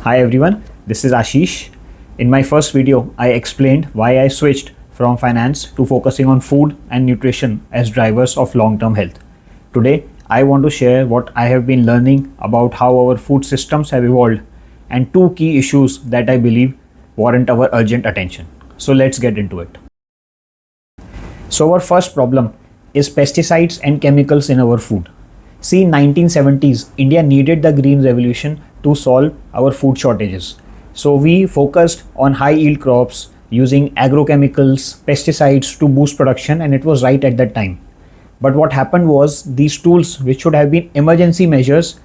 Hi everyone, this is Ashish. In my first video, I explained why I switched from finance to focusing on food and nutrition as drivers of long-term health. Today, I want to share what I have been learning about how our food systems have evolved and two key issues that I believe warrant our urgent attention. So let's get into it. So our first problem is pesticides and chemicals in our food. See, in 1970s, India needed the green revolution to solve our food shortages. So we focused on high yield crops using agrochemicals, pesticides to boost production, and it was right at that time. But what happened was these tools, which should have been emergency measures,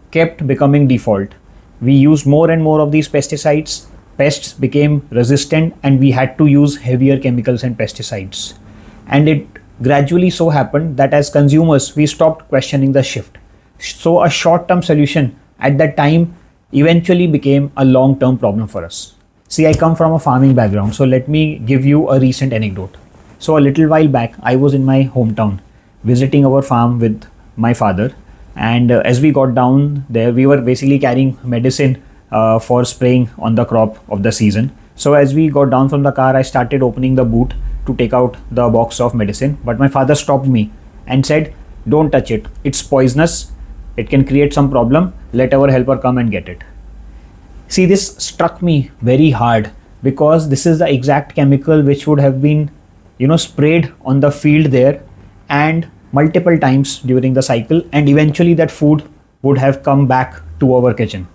kept becoming default. We used more and more of these pesticides, pests became resistant, and we had to use heavier chemicals and pesticides. And it gradually so happened that as consumers, we stopped questioning the shift. So a short-term solution at that time eventually became a long-term problem for us. See, I come from a farming background, so let me give you a recent anecdote. So a little while back, I was in my hometown visiting our farm with my father, and as we got down there, we were basically carrying medicine for spraying on the crop of the season. So as we got down from the car, I started opening the boot to take out the box of medicine, but my father stopped me and said, "Don't touch it, it's poisonous, it can create some problem, let our helper come and get it." See, this struck me very hard because this is the exact chemical which would have been sprayed on the field there and multiple times during the cycle, and eventually that food would have come back to our kitchen.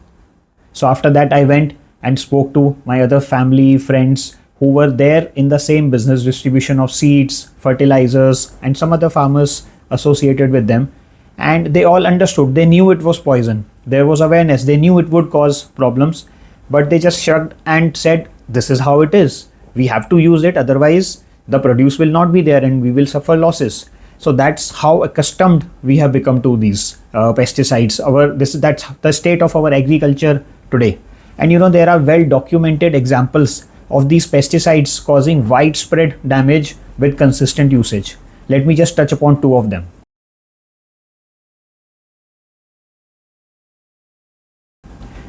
So after that, I went and spoke to my other family friends who were there in the same business, distribution of seeds, fertilizers, and some other farmers associated with them. And they all understood. They knew it was poison. There was awareness. They knew it would cause problems, but they just shrugged and said, "This is how it is. We have to use it. Otherwise, the produce will not be there and we will suffer losses." So that's how accustomed we have become to these pesticides. That's the state of our agriculture today. And there are well documented examples of these pesticides causing widespread damage with consistent usage. Let me just touch upon two of them.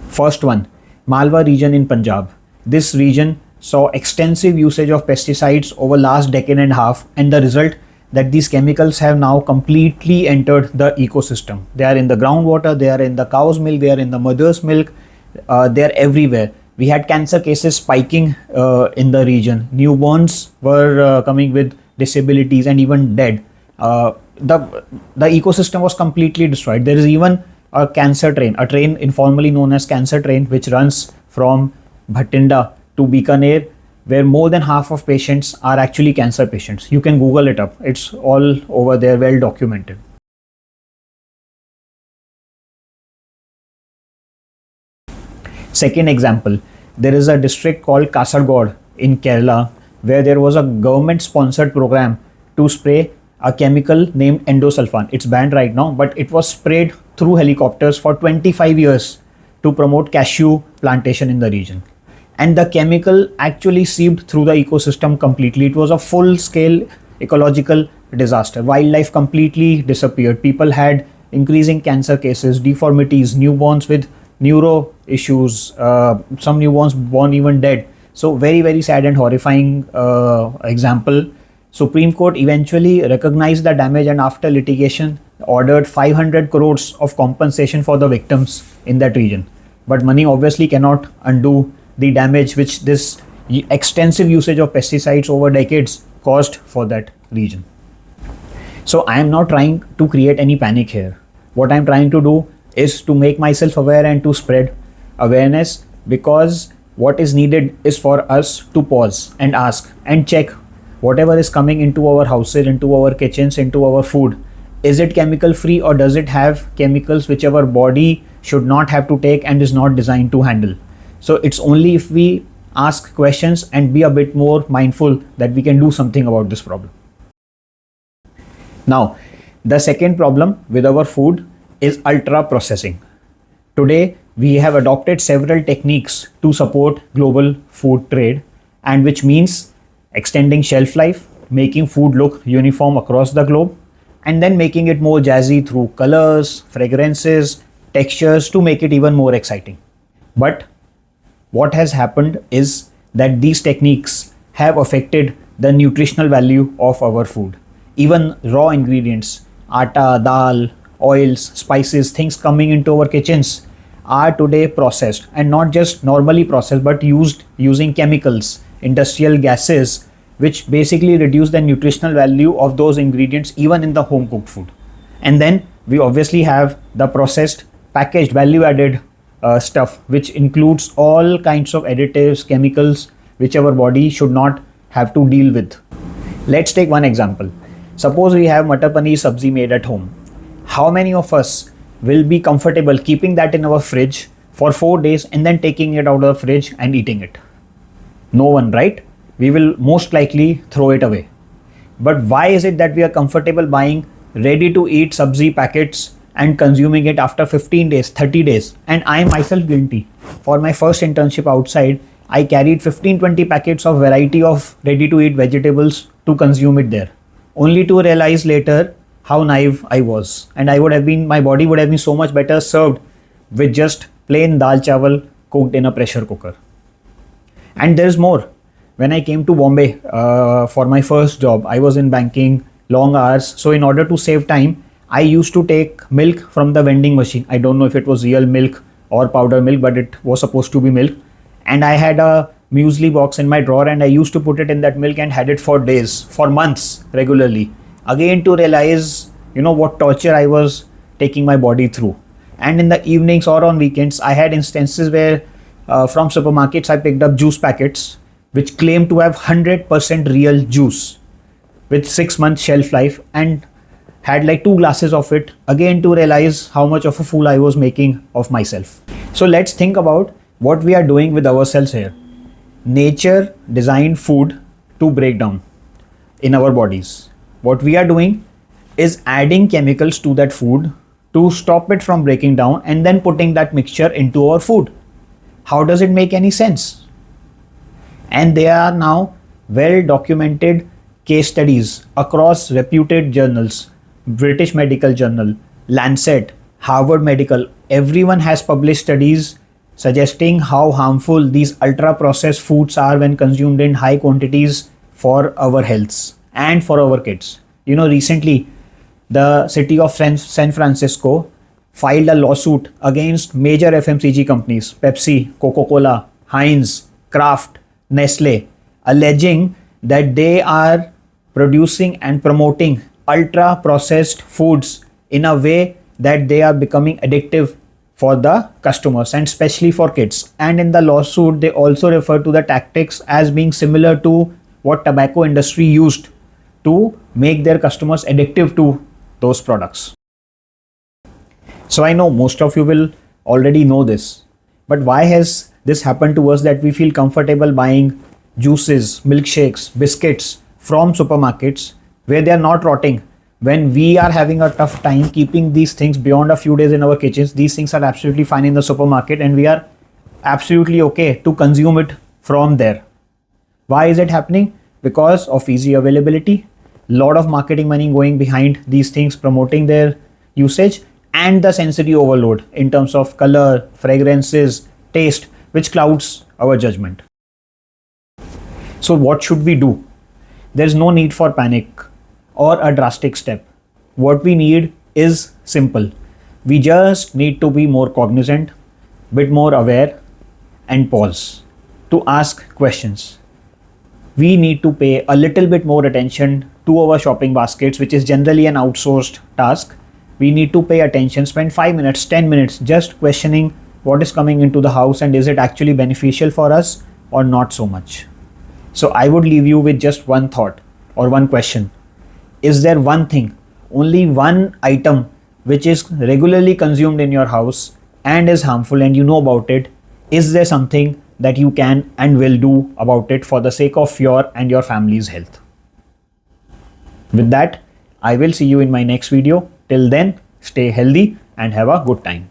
First one, Malwa region in Punjab. This region saw extensive usage of pesticides over last decade and a half, and the result that these chemicals have now completely entered the ecosystem. They are in the groundwater, they are in the cow's milk, they are in the mother's milk, they are everywhere. We had cancer cases spiking in the region. Newborns were coming with disabilities and even dead. The ecosystem was completely destroyed. There is even a cancer train, a train informally known as cancer train, which runs from Bhatinda to Bikaner, where more than half of patients are actually cancer patients. You can Google it up. It's all over there, well documented. Second example, there is a district called Kasargod in Kerala where there was a government sponsored program to spray a chemical named Endosulfan. It's banned right now, but it was sprayed through helicopters for 25 years to promote cashew plantation in the region. And the chemical actually seeped through the ecosystem completely. It was a full scale ecological disaster. Wildlife completely disappeared. People had increasing cancer cases, deformities, newborns with neuro issues, some newborns born even dead. So very, very sad and horrifying example. Supreme Court eventually recognized the damage and after litigation ordered 500 crores of compensation for the victims in that region. But money obviously cannot undo the damage which this extensive usage of pesticides over decades caused for that region. So I am not trying to create any panic here. What I'm trying to do is to make myself aware and to spread awareness, because what is needed is for us to pause and ask and check whatever is coming into our houses, into our kitchens, into our food. Is it chemical free or does it have chemicals which our body should not have to take and is not designed to handle? So it's only if we ask questions and be a bit more mindful that we can do something about this problem. Now, the second problem with our food is ultra processing. Today, we have adopted several techniques to support global food trade, and which means extending shelf life, making food look uniform across the globe, and then making it more jazzy through colors, fragrances, textures to make it even more exciting. But what has happened is that these techniques have affected the nutritional value of our food. Even raw ingredients, atta, dal, oils, spices, things coming into our kitchens are today processed, and not just normally processed but used using chemicals, industrial gases, which basically reduce the nutritional value of those ingredients even in the home cooked food. And then we obviously have the processed, packaged, value added stuff, which includes all kinds of additives, chemicals, which our body should not have to deal with. Let's take one example. Suppose we have matar paneer sabzi made at home. How many of us will be comfortable keeping that in our fridge for 4 days and then taking it out of the fridge and eating it? No one, right? We will most likely throw it away. But why is it that we are comfortable buying ready to eat sabzi packets and consuming it after 15 days, 30 days? And I am myself guilty. For my first internship outside, I carried 15-20 packets of variety of ready to eat vegetables to consume it there, only to realize later how naive I was. And my body would have been so much better served with just plain dal chawal cooked in a pressure cooker. And there's more. When I came to Bombay for my first job, I was in banking, long hours. So in order to save time, I used to take milk from the vending machine. I don't know if it was real milk or powder milk, but it was supposed to be milk. And I had a muesli box in my drawer, and I used to put it in that milk and had it for days, for months regularly. Again, to realize, what torture I was taking my body through. And in the evenings or on weekends, I had instances where from supermarkets, I picked up juice packets which claim to have 100% real juice with 6-month shelf life, and had like 2 glasses of it, again to realize how much of a fool I was making of myself. So let's think about what we are doing with ourselves here. Nature designed food to break down in our bodies. What we are doing is adding chemicals to that food to stop it from breaking down, and then putting that mixture into our food. How does it make any sense? And there are now well documented case studies across reputed journals, British Medical Journal, Lancet, Harvard Medical. Everyone has published studies suggesting how harmful these ultra processed foods are when consumed in high quantities for our healths and for our kids. Recently the city of San Francisco filed a lawsuit against major FMCG companies, Pepsi, Coca-Cola, Heinz, Kraft, Nestle, alleging that they are producing and promoting ultra processed foods in a way that they are becoming addictive for the customers, and especially for kids. And in the lawsuit, they also refer to the tactics as being similar to what tobacco industry used to make their customers addictive to those products. So I know most of you will already know this, but why has this happened to us that we feel comfortable buying juices, milkshakes, biscuits from supermarkets where they are not rotting, when we are having a tough time keeping these things beyond a few days in our kitchens? These things are absolutely fine in the supermarket, and we are absolutely okay to consume it from there. Why is it happening? Because of easy availability, lot of marketing money going behind these things, promoting their usage, and the sensory overload in terms of color, fragrances, taste, which clouds our judgment. So what should we do? There's no need for panic or a drastic step. What we need is simple. We just need to be more cognizant, bit more aware, and pause to ask questions. We need to pay a little bit more attention to our shopping baskets, which is generally an outsourced task. We need to pay attention, spend 5 minutes, 10 minutes just questioning what is coming into the house and is it actually beneficial for us or not so much. So I would leave you with just one thought or one question. Is there one thing, only one item which is regularly consumed in your house and is harmful and you know about it? Is there something that you can and will do about it for the sake of your and your family's health? With that, I will see you in my next video. Till then, stay healthy and have a good time.